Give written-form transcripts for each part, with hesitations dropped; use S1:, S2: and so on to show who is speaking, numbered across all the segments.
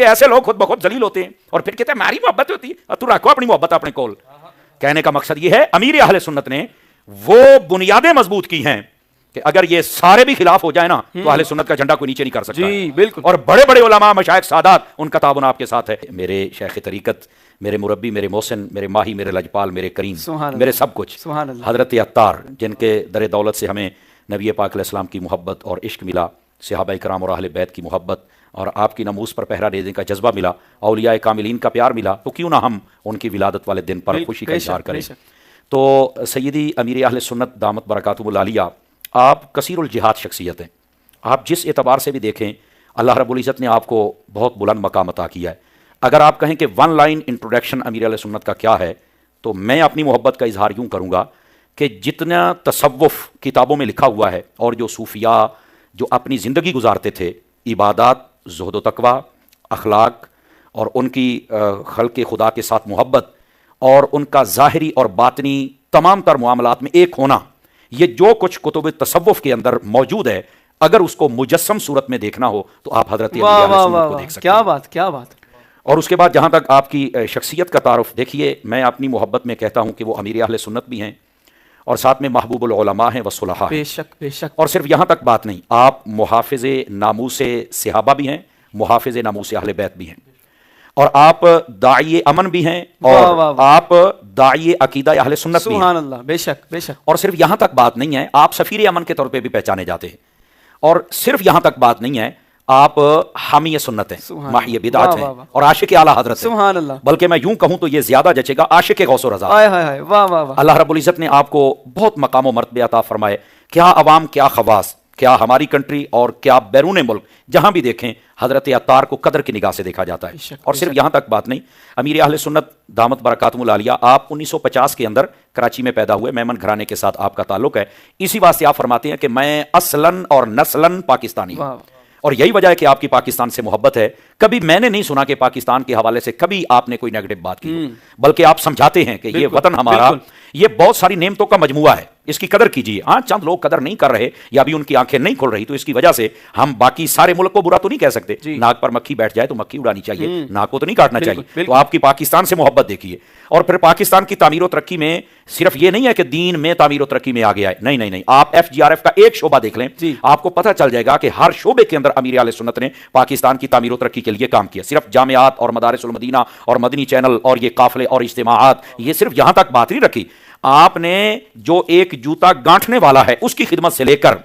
S1: ایسے لوگ خود بخود ذلیل ہوتے ہیں اور پھر کہتے ہیں ہماری محبت ہوتی ہے، تو رکھو اپنی محبت اپنے کول. کہنے کا مقصد یہ ہے امیر اہل سنت نے وہ بنیادیں مضبوط کی ہیں کہ اگر یہ سارے بھی خلاف ہو جائے نا تو اہل سنت کا جھنڈا کوئی نیچے نہیں کر سکتا.
S2: جی بالکل.
S1: اور بڑے بڑے علماء مشائخ سادات ان کا تعاون آپ کے ساتھ ہے. میرے شیخ طریقت، میرے مربی، میرے محسن، میرے ماہی، میرے لجپال، میرے کریم، میرے سب کچھ حضرت عطار، جن کے در دولت سے ہمیں نبی پاک علیہ السلام کی محبت اور عشق ملا، صحابہ کرام اور اہل بیت کی محبت اور آپ کی ناموس پر پہرا دینے کا جذبہ ملا، اولیاء کاملین کا پیار ملا، تو کیوں نہ ہم ان کی ولادت والے دن پر خوشی کا اظہار کریں. تو سیدی امیر اہل سنت دامت برکاتہم العالیہ، آپ کثیر الجہاد شخصیت ہیں. آپ جس اعتبار سے بھی دیکھیں اللہ رب العزت نے آپ کو بہت بلند مقام عطا کیا ہے. اگر آپ کہیں کہ ون لائن انٹروڈکشن امیر اہل سنت کا کیا ہے، تو میں اپنی محبت کا اظہار یوں کروں گا کہ جتنا تصوف کتابوں میں لکھا ہوا ہے اور جو صوفیاء جو اپنی زندگی گزارتے تھے، عبادات، زہد و تقوی، اخلاق اور ان کی خلق خدا کے ساتھ محبت اور ان کا ظاہری اور باطنی تمام تر معاملات میں ایک ہونا، یہ جو کچھ کتب تصوف کے اندر موجود ہے، اگر اس کو مجسم صورت میں دیکھنا ہو تو آپ حضرت امیر اہل سنت کو دیکھ سکتے ہیں.
S2: کیا بات، کیا بات.
S1: اور اس کے بعد جہاں تک آپ کی شخصیت کا تعارف، دیکھیے میں اپنی محبت میں کہتا ہوں کہ وہ امیر اہل سنت بھی ہیں اور ساتھ میں محبوب العلماء ہیں والصلحاء.
S2: بے شک بے شک.
S1: اور صرف یہاں تک بات نہیں، آپ محافظ ناموس صحابہ بھی ہیں، محافظ ناموس اہل بیت بھی ہیں، اور آپ داعی امن بھی ہیں، اور آپ داعی عقیدہ اہل سنت بھی ہیں.
S2: سبحان اللہ. بے شک بے شک.
S1: اور صرف یہاں تک بات نہیں ہے، آپ سفیر امن کے طور پہ بھی پہچانے جاتے ہیں. اور صرف یہاں تک بات نہیں ہے، آپ حامی سنت ہیں، ماحی بدعت ہیں اور عاشق اعلی حضرت ہیں.
S2: سبحان اللہ.
S1: بلکہ میں یوں کہوں تو یہ زیادہ جچے گا، عاشق غوث و رضا.
S2: واہ واہ واہ.
S1: اللہ رب العزت نے آپ کو بہت مقام و مرتبہ عطا فرمائے. کیا عوام، کیا خواص، کیا ہماری کنٹری اور کیا بیرون ملک، جہاں بھی دیکھیں حضرت عطار کو قدر کی نگاہ سے دیکھا جاتا ہے. اور صرف یہاں تک بات نہیں، امیر اہل سنت دامت برکاتہم العالیہ آپ 1950 کے اندر کراچی میں پیدا ہوئے، میمن گھرانے کے ساتھ آپ کا تعلق ہے. اسی واسطے آپ فرماتے ہیں کہ میں اصلاً اور نسلاً پاکستانی ہوں، اور یہی وجہ ہے کہ آپ کی پاکستان سے محبت ہے. کبھی میں نے نہیں سنا کہ پاکستان کے حوالے سے کبھی آپ نے کوئی نیگیٹو بات کی، بلکہ آپ سمجھاتے ہیں کہ یہ وطن ہمارا یہ بہت ساری نعمتوں کا مجموعہ ہے، اس کی قدر کیجیے. ہاں چند لوگ قدر نہیں کر رہے یا ابھی ان کی آنکھیں نہیں کھل رہی، تو اس کی وجہ سے ہم باقی سارے ملک کو برا تو نہیں کہہ سکتے. ناک پر مکھی بیٹھ جائے تو مکھی اڑانی چاہیے، ناک کو تو نہیں کاٹنا چاہیے. تو آپ کی پاکستان سے محبت دیکھیے. اور پھر پاکستان کی تعمیر و ترقی میں صرف یہ نہیں ہے کہ دین میں تعمیر و ترقی میں آ گیا ہے، نہیں نہیں نہیں، آپ FGRF کا ایک شعبہ دیکھ لیں، آپ کو پتہ چل جائے گا کہ ہر شعبے کے اندر امیر اہل سنت نے پاکستان کی تعمیر و ترقی کے لیے کام کیا. صرف جامعات اور مدارس المدینہ اور مدنی چینل اور یہ قافلے اور اجتماعات، یہ صرف یہاں تک بات نہیں رکھی. آپ نے جو ایک جوتا گانٹھنے والا ہے اس کی خدمت سے لے کر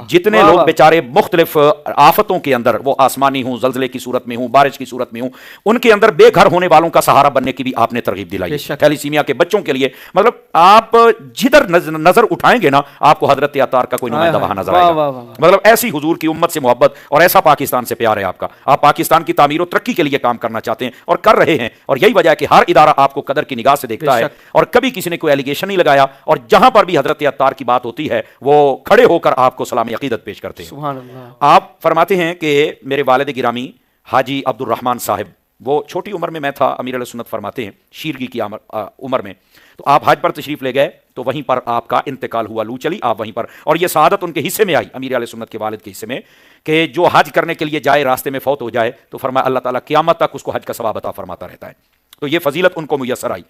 S1: جتنے لوگ بیچارے مختلف آفتوں کے اندر، وہ آسمانی ہوں، زلزلے کی صورت میں ہوں، بارش کی صورت میں ہوں، ان کے اندر بے گھر ہونے والوں کا سہارا بننے کی بھی آپ نے ترغیب دلائی. تھیلیسیمیا کے بچوں کے لیے، مطلب آپ جدھر نظر اٹھائیں گے نا آپ کو حضرت عطار کا کوئی نمائندہ وہاں نظر آئے گا. مطلب ایسی حضور کی امت سے محبت اور ایسا پاکستان سے پیار ہے آپ کا. آپ پاکستان کی تعمیر و ترقی کے لیے کام کرنا چاہتے ہیں اور کر رہے ہیں، اور یہی وجہ ہے کہ ہر ادارہ آپ کو قدر کی نگاہ سے دیکھتا ہے، اور کبھی کسی نے کوئی ایلیگیشن نہیں لگایا. اور جہاں پر بھی حضرت عطار کی بات ہوتی ہے وہ کھڑے ہو کر آپ کو سلام عقیدت پیش کرتے ہیں.
S2: سبحان اللہ.
S1: آپ فرماتے ہیں کہ میرے والد گرامی حاجی عبد الرحمن صاحب، وہ چھوٹی عمر میں تھا، امیر علیہ سنت فرماتے ہیں شیرگی کی عمر میں، تو آپ حج پر تشریف لے گئے تو وہیں پر آپ کا انتقال ہوا، لو چلی، آپ وہیں پر. اور یہ سعادت ان کے حصے میں آئی، امیر علیہ سنت کے والد کے حصے میں، کہ جو حج کرنے کے لیے جائے راستے میں فوت ہو جائے تو فرمایا اللہ تعالیٰ قیامت تک اس کو حج کا ثواب عطا فرماتا رہتا ہے. تو یہ فضیلت ان کو میسر آئی.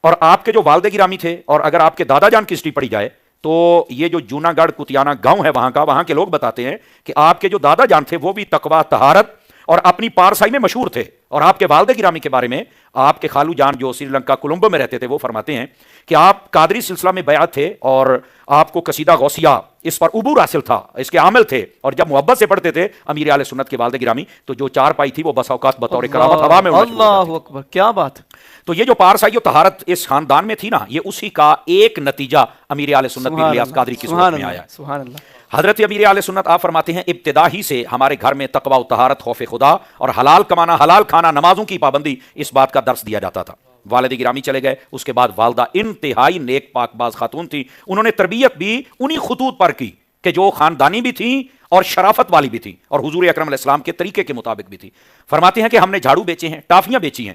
S1: اور آپ کے جو والد گرامی تھے، اور اگر آپ کے دادا جان کی ہسٹری پڑھی جائے تو یہ جو جونا گڑھ کتیانہ گاؤں ہے وہاں کے لوگ بتاتے ہیں کہ آپ کے جو دادا جان تھے وہ بھی تقویٰ، طہارت اور اپنی پارسائی میں مشہور تھے. اور آپ کے والد گرامی کے بارے میں آپ کے خالو جان جو سری لنکا کولمبو میں رہتے تھے وہ فرماتے ہیں کہ آپ قادری سلسلہ میں بیعت تھے اور آپ کو قصیدہ غوثیہ اس پر عبور حاصل تھا، اس کے عامل تھے، اور جب محبت سے پڑھتے تھے امیر اہل سنت کے والد گرامی تو جو چار پائی تھی وہ بس اوقات بطور کرامت ہوا میں.
S2: اللہ اکبر، کیا بات.
S1: تو یہ جو پارسائی و طہارت اس خاندان میں تھی نا، یہ اسی کا ایک نتیجہ امیر اہل سنت پیر الیاس قادری کی صورت میں آیا.
S2: سبحان اللہ.
S1: حضرت امیر اہل سنت آپ فرماتے ہیں ابتدا ہی سے ہمارے گھر میں تقویٰ و طہارت، خوف خدا اور حلال کمانا، حلال کھانا، نمازوں کی پابندی، اس بات کا درس دیا جاتا تھا. والد گرامی چلے گئے، اس کے بعد والدہ انتہائی نیک پاک باز خاتون تھی. انہوں نے تربیت بھی انہی خطوط پر کی کہ جو خاندانی بھی تھیں اور شرافت والی بھی تھی اور حضور اکرم علیہ السلام کے طریقے کے مطابق بھی تھی. فرماتے ہیں کہ ہم نے جھاڑو بیچے ہیں، ٹافیاں بیچی ہیں.